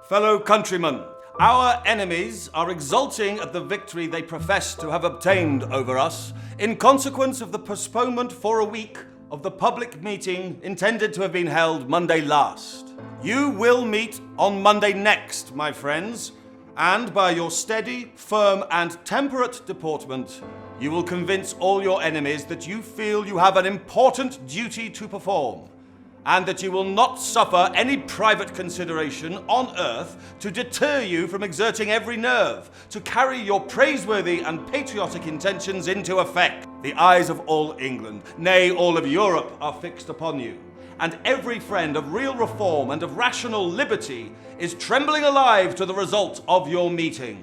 Fellow countrymen, our enemies are exulting at the victory they profess to have obtained over us in consequence of the postponement for a week of the public meeting intended to have been held Monday last. You will meet on Monday next, my friends, and by your steady, firm, and temperate deportment, you will convince all your enemies that you feel you have an important duty to perform, and that you will not suffer any private consideration on earth to deter you from exerting every nerve to carry your praiseworthy and patriotic intentions into effect. The eyes of all England, nay, all of Europe, are fixed upon you, and every friend of real reform and of rational liberty is trembling alive to the result of your meeting.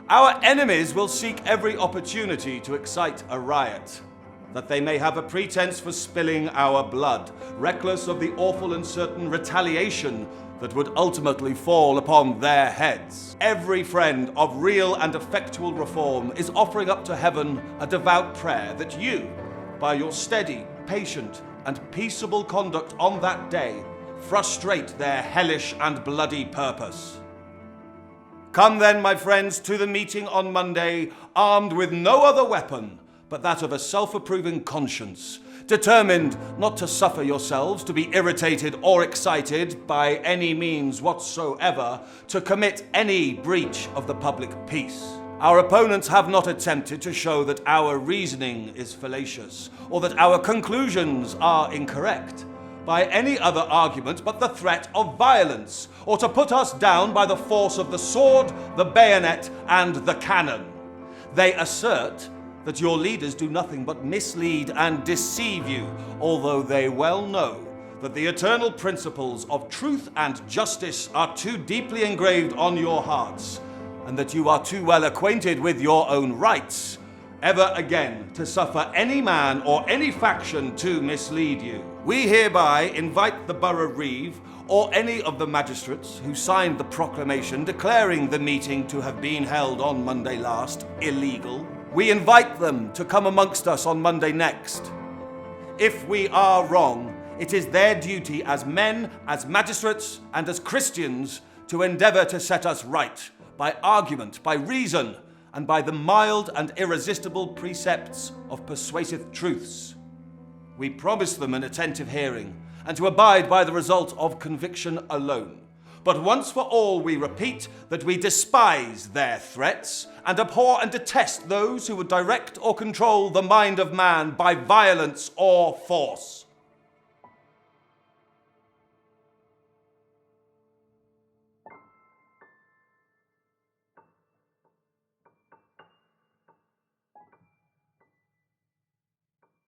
Our enemies will seek every opportunity to excite a riot, that they may have a pretense for spilling our blood, reckless of the awful and certain retaliation that would ultimately fall upon their heads. Every friend of real and effectual reform is offering up to heaven a devout prayer that you, by your steady, patient, and peaceable conduct on that day, frustrate their hellish and bloody purpose. Come then, my friends, to the meeting on Monday, armed with no other weapon but that of a self-approving conscience, determined not to suffer yourselves to be irritated or excited by any means whatsoever to commit any breach of the public peace. Our opponents have not attempted to show that our reasoning is fallacious, or that our conclusions are incorrect, by any other argument but the threat of violence, or to put us down by the force of the sword, the bayonet, and the cannon. They assert that your leaders do nothing but mislead and deceive you, although they well know that the eternal principles of truth and justice are too deeply engraved on your hearts, and that you are too well acquainted with your own rights, ever again to suffer any man or any faction to mislead you. We hereby invite the borough reeve or any of the magistrates who signed the proclamation declaring the meeting to have been held on Monday last illegal. We invite them to come amongst us on Monday next. If we are wrong, it is their duty as men, as magistrates, and as Christians to endeavour to set us right by argument, by reason, and by the mild and irresistible precepts of persuasive truths. We promise them an attentive hearing, and to abide by the result of conviction alone. But once for all we repeat that we despise their threats, and abhor and detest those who would direct or control the mind of man by violence or force.